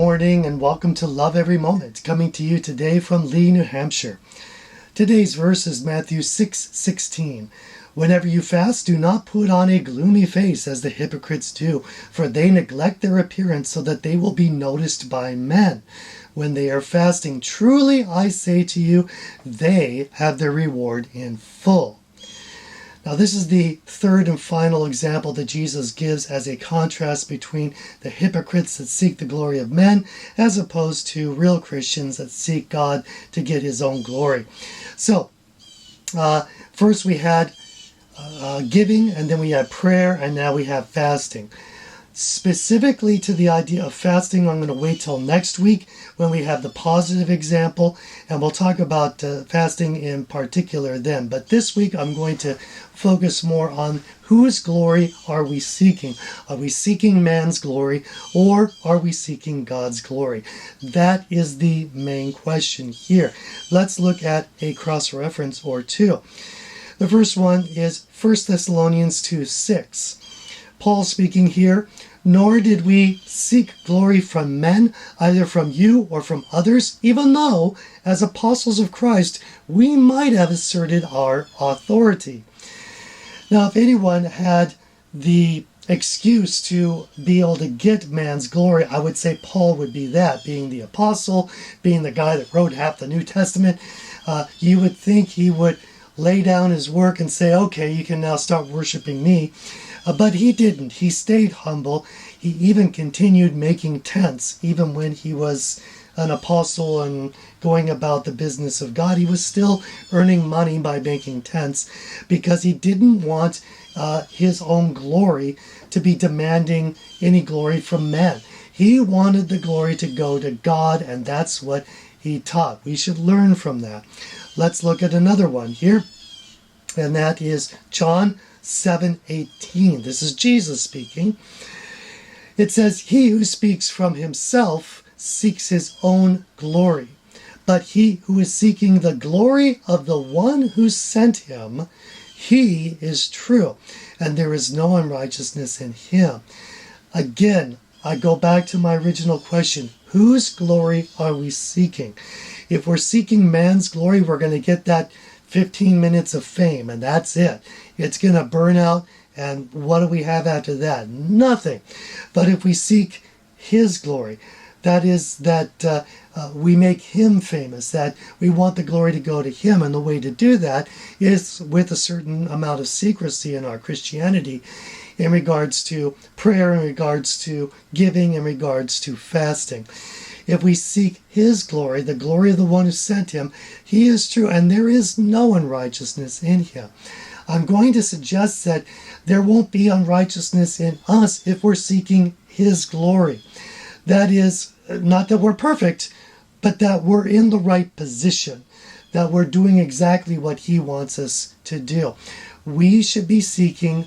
morning and welcome to Love Every Moment, coming to you today from Lee, New Hampshire. Today's verse is Matthew 6:16. Whenever you fast, do not put on a gloomy face as the hypocrites do, for they neglect their appearance so that they will be noticed by men. When they are fasting, truly I say to you, they have their reward in full. Now this is the third and final example that Jesus gives as a contrast between the hypocrites that seek the glory of men as opposed to real Christians that seek God to get his own glory. So, first we had giving, and then we had prayer, and now we have fasting. Specifically to the idea of fasting, I'm going to wait till next week when we have the positive example, and we'll talk about fasting in particular then. But this week I'm going to focus more on whose glory are we seeking? Are we seeking man's glory, or are we seeking God's glory? That is the main question here. Let's look at a cross-reference or two. The first one is 1 Thessalonians 2:6. Paul speaking here, nor did we seek glory from men, either from you or from others, even though, as apostles of Christ, we might have asserted our authority. Now, if anyone had the excuse to be able to get man's glory, I would say Paul would be that, being the apostle, being the guy that wrote half the New Testament. You would think he would lay down his work and say, okay, you can now start worshiping me. But he didn't. He stayed humble. He even continued making tents. Even when he was an apostle and going about the business of God, he was still earning money by making tents because he didn't want his own glory to be demanding any glory from men. He wanted the glory to go to God, and that's what he taught. We should learn from that. Let's look at another one here, and that is John 7:18. This is Jesus speaking. It says, he who speaks from himself seeks his own glory, but he who is seeking the glory of the one who sent him, he is true, and there is no unrighteousness in him. Again, I go back to my original question. Whose glory are we seeking? If we're seeking man's glory, we're going to get that 15 minutes of fame, and that's it. It's going to burn out, and what do we have after that? Nothing. But if we seek his glory, that is that we make him famous, that we want the glory to go to him, and the way to do that is with a certain amount of secrecy in our Christianity in regards to prayer, in regards to giving, in regards to fasting. If we seek his glory, the glory of the one who sent him, he is true, and there is no unrighteousness in him. I'm going to suggest that there won't be unrighteousness in us if we're seeking his glory. That is, not that we're perfect, but that we're in the right position, that we're doing exactly what he wants us to do. We should be seeking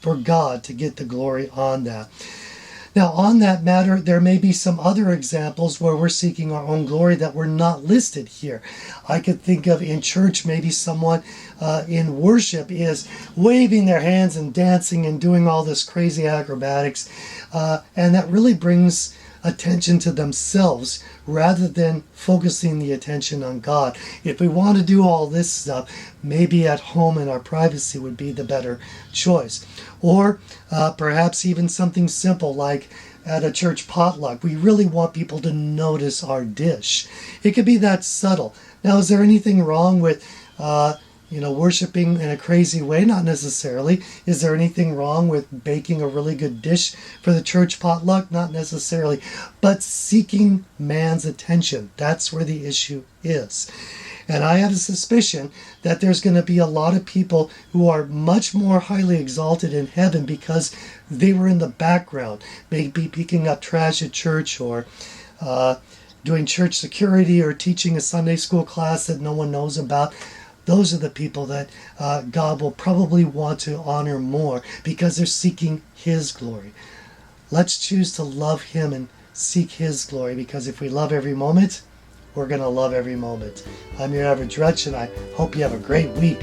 for God to get the glory on that. Now, on that matter, there may be some other examples where we're seeking our own glory that were not listed here. I could think of in church, maybe someone in worship is waving their hands and dancing and doing all this crazy acrobatics, and that really brings attention to themselves rather than focusing the attention on God. If we want to do all this stuff, maybe at home in our privacy would be the better choice. Or perhaps even something simple like at a church potluck. We really want people to notice our dish. It could be that subtle. Now, is there anything wrong with worshiping in a crazy way? Not necessarily. Is there anything wrong with baking a really good dish for the church potluck? Not necessarily. But seeking man's attention, that's where the issue is. And I have a suspicion that there's going to be a lot of people who are much more highly exalted in heaven because they were in the background, maybe picking up trash at church, or doing church security, or teaching a Sunday school class that no one knows about. Those are the people that God will probably want to honor more because they're seeking his glory. Let's choose to love him and seek his glory, because if we love every moment, we're going to love every moment. I'm your average wretch, and I hope you have a great week.